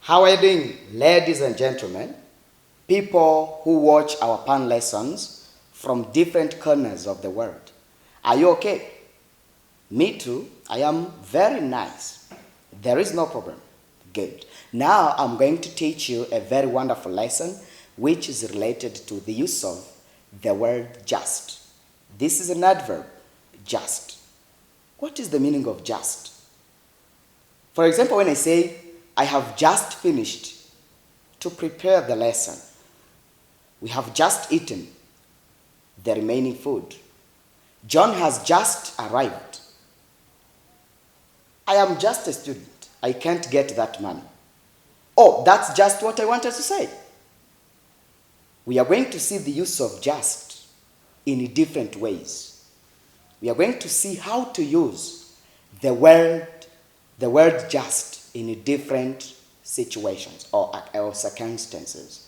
How are you doing, ladies and gentlemen? People who watch our pan lessons from different corners of the world. Are you okay? Me too. I am very nice. There is no problem. Good. Now I'm going to teach you a very wonderful lesson which is related to the use of the word just. This is an adverb, just. What is the meaning of just? For example, when I say, I have just finished to prepare the lesson. We have just eaten the remaining food. John has just arrived. I am just a student. I can't get that money. Oh, that's just what I wanted to say. We are going to see the use of just in different ways. We are going to see how to use the word just in different situations or circumstances.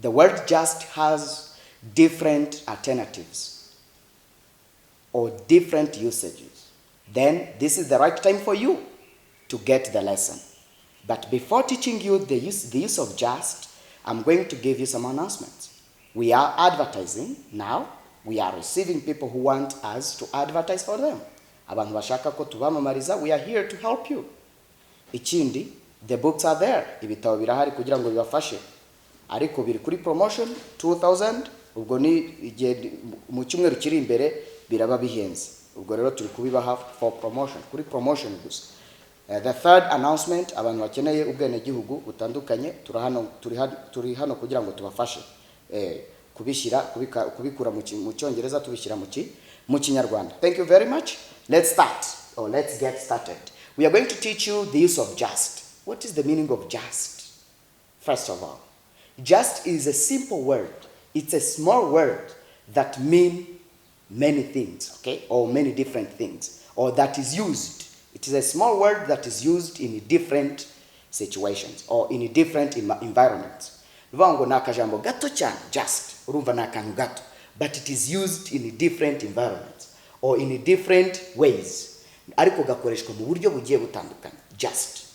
The word just has different alternatives or different usages. Then this is the right time for you to get the lesson. But before teaching you the use of just, I'm going to give you some announcements. We are advertising now. We are receiving people who want us to advertise for them. Abantu bashaka ko tubamamariza, we are here to help you. Ikindi, the books are there. Ibitabo birahari kugira ngo bibafashe. Ariko biri kuri promotion 2000, ubwo ni mu cyumweru kiri imbere biraba bihenze. Ubwo rero turi kubibaha for promotion, kuri promotion gusa. The third announcement, abantu bakeneye ubwene gihugu butandukanye turi hano kugira ngo tubafashe kubikura mu Cyongereza tubishyira mu Kinyarwanda. Thank you very much. Let's get started. We are going to teach you the use of just. What is the meaning of just? First of all, just is a simple word. It's a small word that means many things, okay? Or many different things. Or that is used. It is a small word that is used in different situations or in different environments. Vango na akajambo gato cyane, just. Urumva na akantu gato. But it is used in different environments or in different ways. Ariko gakoreshwa mu buryo bugiye butandukanye. Just.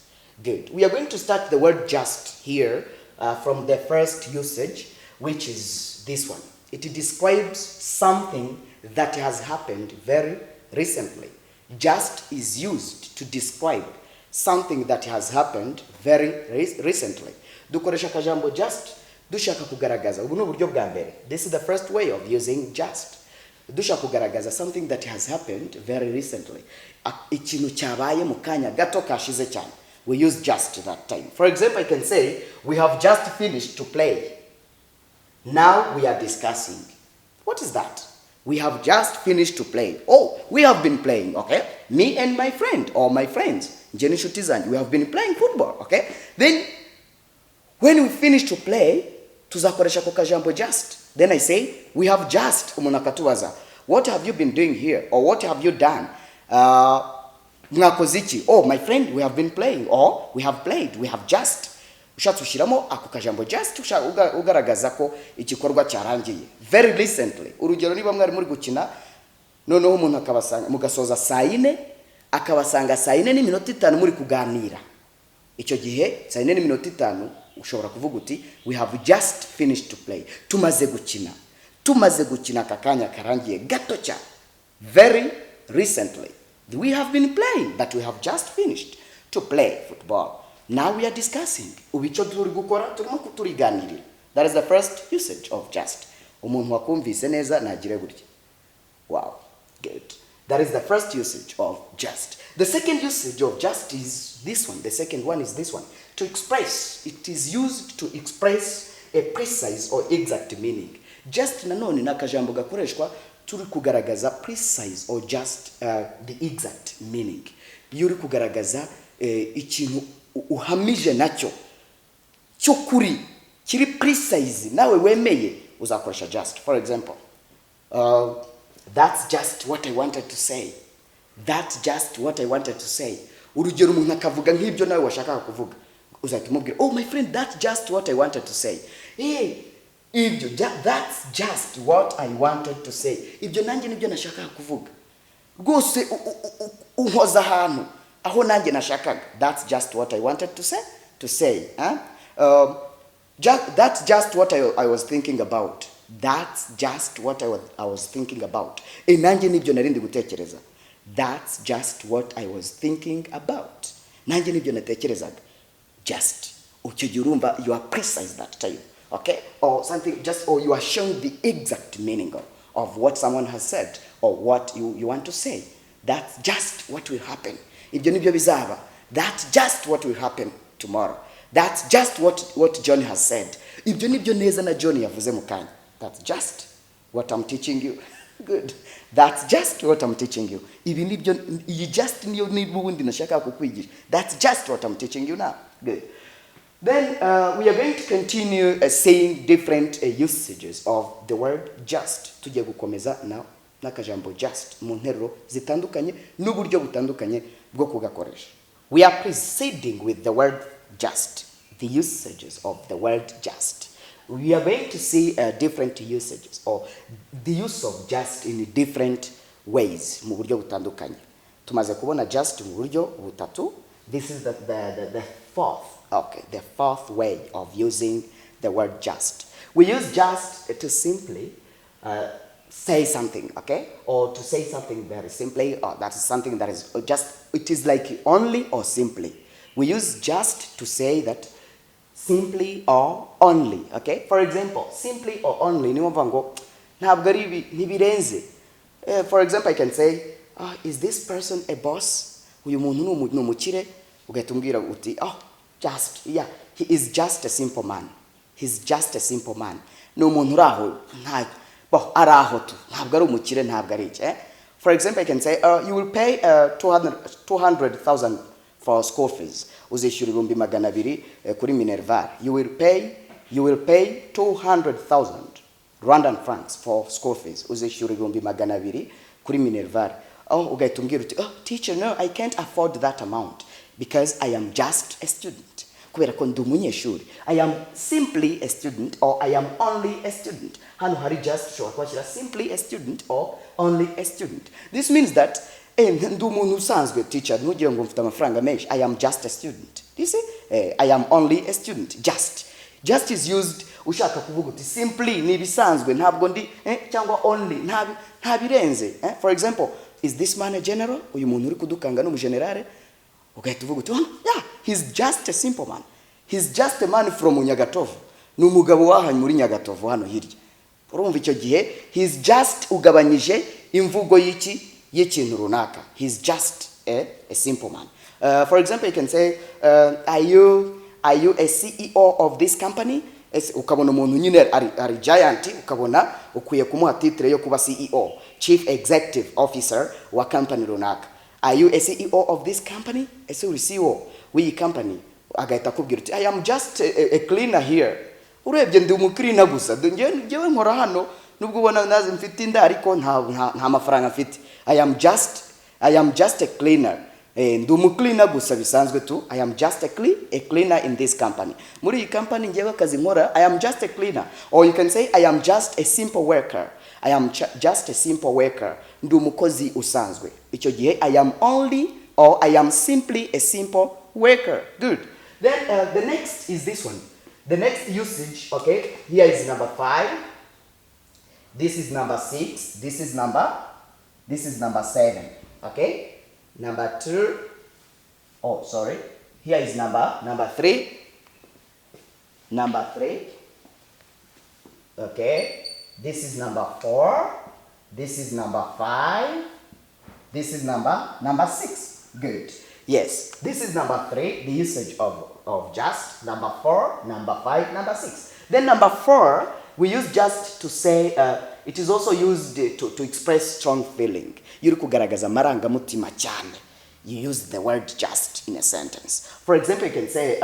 Good. We are going to start the word just here from the first usage, which is this one. It describes something that has happened very recently. Just is used to describe something that has happened very recently. Dukoresha akajambo just dushaka kugaragaza. Ubu ni uburyo bwa mbere. This is the first way of using just. Dushaka kugaragaza something that has happened very recently. Ikintu cyabaye mu kanya gato kashize cyane. We use just that time. For example, I can say, we have just finished to play. Now we are discussing. What is that? We have just finished to play. Oh, we have been playing, okay? Me and my friend, or my friends, Jenny Shutizan, we have been playing football, okay? Then, when we finish to play, tuzakoresha kajambo just. Then I say, we have just, umunakatuwaza. What have you been doing here? Or what have you done? Mwakozichi. Oh, my friend, we have been playing. Or, we have played. We have just. Ushatushiramo ako kajambo just ugaragaza ko igikorwa cyarangiye very recently. Urugero niba mwari muri gukina noneho umuntu akabasanga mugasoza saa 4 akabasanga saa 4 n'iminota 5 muri kuganira. Icyo gihe saa 4 n'iminota 5 ushobora kuvuga uti we have just finished to play. Tumaze gukina kakanya karangiye gato cyane. Very recently. We have been playing, but we have just finished to play football. Now we are discussing. Ubicho turi gukora turimo kuturiganirira. That is the first usage of just. Umuntu wakumvise neza nagire gutya. Wow, good. That is the first usage of just. The second usage of just is this one. The second one is this one. To express. It is used to express a precise or exact meaning. Just nanone nakajambo gakoreshwa turi kugaragaza precise or just the exact meaning. Yuri kugaragaza ikintu uhamije nacyo cyokuri kiri precise nawe wemeye uzakoresha just. For example, that's just what I wanted to say. That's just what I wanted to say. Urugero umuntu akavuga nk'ibyo nawe washaka kuvuga uzatumubwira, oh my friend, that's just what I wanted to say. Hey, ibyo that's just what I wanted to say. Ibyo nanjye nibyo nashaka kuvuga. Rwose unkoza ahantu aho nanjye nashakaga. That's just what I wanted to say. to say. That's just what I was thinking about. That's just what I was thinking about. Nanjye nibyo narindi gutekereza. That's just what I was thinking about. Nanjye nibyo natekerezaga. Just. Urumva, you are precise that time. Okay? Or something, or you are showing the exact meaning of what someone has said or what you want to say. That's just what will happen. Ibyo nibyo bizaba. That's just what will happen tomorrow. That's just what John has said. Ibyo nibyo neza na John yavuze mu kanya. That's just what I'm teaching you. Good. That's just what I'm teaching you. Ibi nibyo you just niyo nibundi nashaka kukwigisha. That's just what I'm teaching you now. Good. Then we are going to continue saying different usages of the word just. Tujye gukomeza now n'akajambo just mu nteruro zitandukanye n'uburyo butandukanye bwo kugakoresha. We are proceeding with the word just, the usages of the word just. We are going to see different usages or the use of just in different ways mu buryo butandukanye. Tumaze kubona just mu buryo butatu. This is the fourth way of using the word just. We use just to simply say something, okay? Or to say something very simply, or that is something that is just, it is like only or simply. We use just to say that simply or only, okay? For example, simply or only, for example, I can say, is this person a boss? Just, yeah, he is just a simple man. He's just a simple man. No monuraho, for example, I can say, you will pay 200,000 for school fees. You will pay 200,000 Rwandan francs for school fees. Oh, teacher, no, I can't afford that amount because I am just a student. I am simply a student or I am only a student. Just simply a student or only a student. This means that teacher, I am just a student. You see? I am only a student. Just is used ushaka kuvuga simply nibisanzwe ntabwo ndi cyangwa only ntabirenze. For example, is this man a general? Uyu muntu uri kudukanga no mu generale? Ugahita uvuga uti yeah, he's just a simple man. He's just a man from Nyagatovu. Ni umugabo wahanye muri Nyagatovu hano hirya. Urumva icyo gihe he's just ugabanyije imvugo y'ikintu runaka. He's just a simple man. For example, you can say, are you a CEO of this company? Ukabona umuntu nyine ari giant, ukabona ukwiye kumuha titre yo kuba CEO, Chief Executive Officer wa company runaka. Are you a CEO of this company? Ese uri CEO w'iyi company? Agahita kubwira uti I am just a cleaner here. Urebye ndi umukirina gusa. Ngewe nkora hano nubwo ubona nazi mfite inda ariko nta mafaranga mfite. I am just a cleaner. Ndi umukirina gusa bisanzwe tu. I am just a cleaner in this company. Muri iyi company ngewe akazi nkora, I am just a cleaner. Or you can say I am just a simple worker. I am just a simple worker. Ndi umukozi usanzwe. Icyo gihe I am only or I am simply a simple worker. Good. Then the next is this one. The next usage, okay, here is number 5. This is number 6. This is number 7. Okay? Number 2. Oh, sorry. Here is number 3. Number 3. Okay? This is number 4. This is number 5. This is number 6. Good. Yes. This is number 3, the usage of just. Number 4, number 5, number 6. Then number 4, we use just to say, it is also used to express strong feeling. Yuri kugaragaza marangamutima cyane. You use the word just in a sentence. For example, you can say,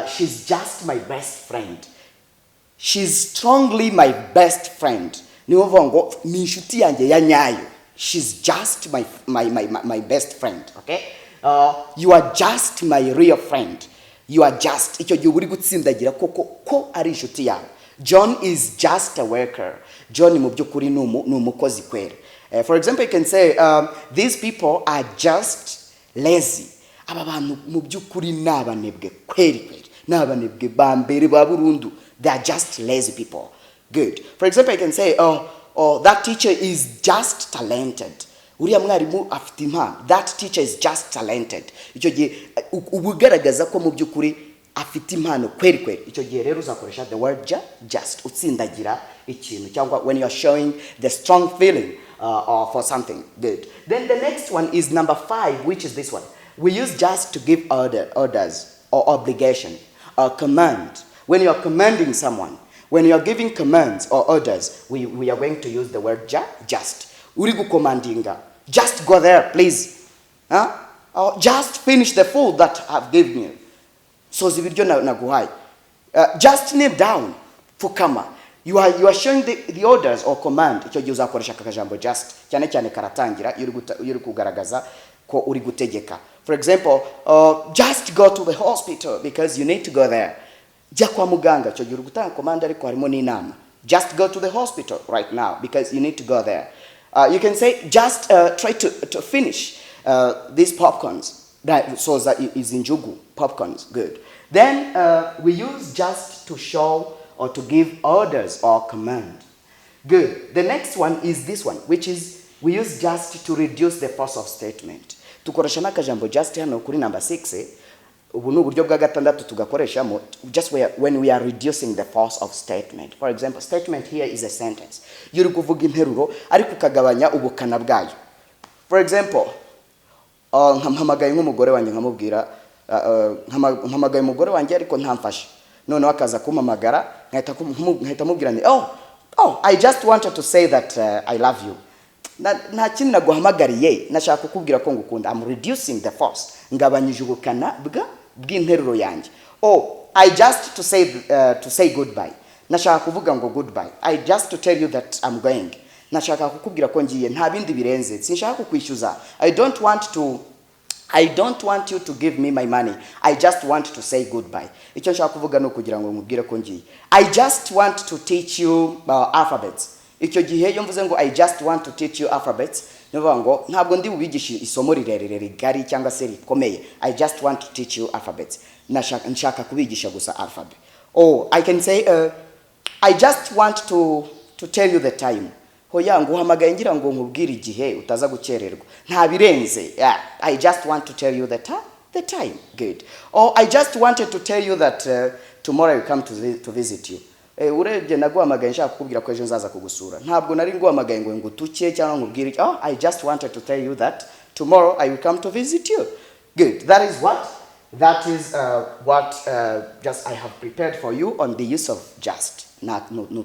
she's just my best friend. She's strongly my best friend. She's just my best friend. Okay? You are just my real friend. You are just. John is just a worker. John mu byukuri ni umukozi kwera. For example, you can say, these people are just lazy. aba bantu mu by'ukuri nabanebwe kweri nabanebwe bambere ba burundu. They are just lazy people. Good. For example, I can say, oh, that teacher is just talented. Uriya mwarimu afite impano. That teacher is just talented. Icyo gihe ubugaragaza ko mu by'ukuri afite impano kweri. Icyo gihe rero uzakoresha the word just. Utsindagira ikintu cyangwa when you are showing the strong feeling for something. Good. Then the next one is number 5, which is this one. We use just to give orders or obligation or command. When you are commanding someone, when you are giving commands or orders, we are going to use the word just. Uri gukomandinga. Just go there, please. Or just finish the food that I've given you. So zibiryo naguhaye. Just kneel down. Fukama. You are showing the orders or command. Icyo gihe uzakoresha akajambo just. Cyane karatangira yuri kugaragaza ko uri gutegeka. For example, just go to the hospital because you need to go there. Jya kwa muganga. Icyo gihe uri gutanga command ariko harimo n'inama. Just go to the hospital right now because you need to go there. You can say just try to finish these popcorns. So that is in Jugu, popcorns, good. Then we use just to show or to give orders or command. Good. The next one is this one, which is we use just to reduce the force of statement. Tukoresha n'akajambo just hano kuri number 6. Ubu n'uburyo bwa gatandatu tugakoreshamo just when we are reducing the force of statement. For example, statement here is a sentence. Yuri kuvuga interuro ariko ukagabanya ubukana bwayo. For example, nkampamagaye nk'umugore wanjye nkamubwira nkampamagaye umugore wanjye ariko ntamfashe. None wakaza kumamagara nkahita mubwira ni oh I just wanted to say that I love you. Nta kintu naguhamagariye nashaka kukubwira ko ngukunda. I'm reducing the force. Ngabanyije ubukana bw'interuro yanjye. Oh, I just to say goodbye. Nashaka kuvuga ngo goodbye. I just to tell you that I'm going. Nashaka kukubwira ko ngiye nta bindi birenze. Sinshaka kukwishyuza. I don't want you to give me my money. I just want to say goodbye. Icyo nshaka kuvuga no kugira ngo nkubwire ko ngiye. I just want to teach you alphabets. Icyo gihe iyo mvuze ngo I just want to teach you alphabets, nivuga ngo ntabwo ndi bubigishe isomo rirerire rigari cyangwa se rikomeye. I just want to teach you alphabets. Nshaka kubigisha gusa alphabet. Oh, I can say I just want to tell you the time. Hoya ngo uhamagaye ngira ngo nkubwire igihe utaza gukererwa. Nta birenze. Yeah, I just want to tell you the time. Good. Or I just wanted to tell you that tomorrow I will come to visit you. Urebye naguhamagaye nshaka kukubwira ko ejo nzaza kugusura. Ntabwo nari nguhamagaye ngo ngutuke cyangwa nkubwire I just wanted to tell you that tomorrow I will come to visit you. Good. That is what just I have prepared for you on the use of just.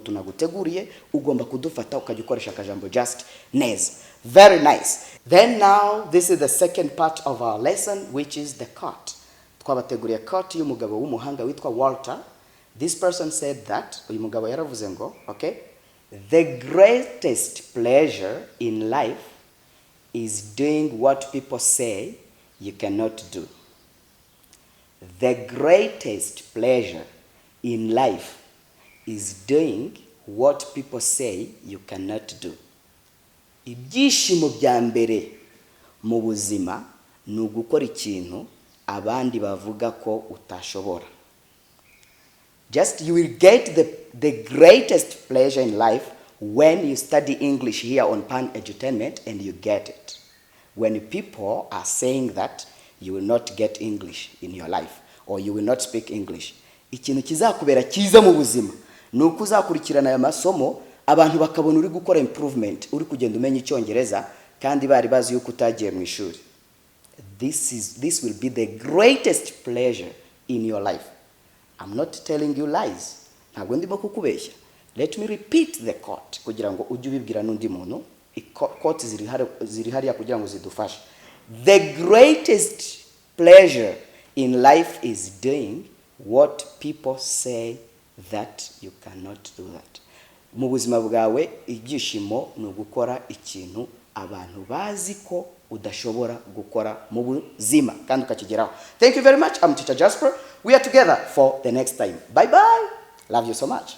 Tunaguteguriye ugomba kudufata ukajikoresha akajambo just neza. Very nice. Then now this is the second part of our lesson, which is the quote. Twabateguriye quote y'umugabo w'umuhanga witwa Walter. This person said that, uyu mugabo yaravuze ngo, okay, the greatest pleasure in life is doing what people say you cannot do. The greatest pleasure in life is doing what people say you cannot do. Ibyishimo bya mbere mu buzima ni ugukora ikintu abandi bavuga ko utashobora. Just you will get the greatest pleasure in life when you study English here on Pan Edutainment and you get it. When people are saying that you will not get English in your life or you will not speak English. Ikintu kizakubera kiza mu buzima nuko uzakurikirana aya masomo abantu bakabona uri gukora improvement, uri kugenda umenya Icyongereza kandi bari bazi yuko utagiye mu ishuri. This will be the greatest pleasure in your life. I'm not telling you lies. Ntabwo ndimo kukubeshya. Let me repeat the quote kugira ngo ujye ubibwira n'undi muntu. Quote ziri hariya kugira ngo zidufashe. The greatest pleasure in life is doing what people say that you cannot do that. Mu buzima bwawe ibyishimo ni ugukora ikintu abantu bazi ko udashobora gukora mu buzima kandi ukakigeraho. Thank you very much. I'm Teacher Jasper. We are together for the next time. Bye bye. Love you so much.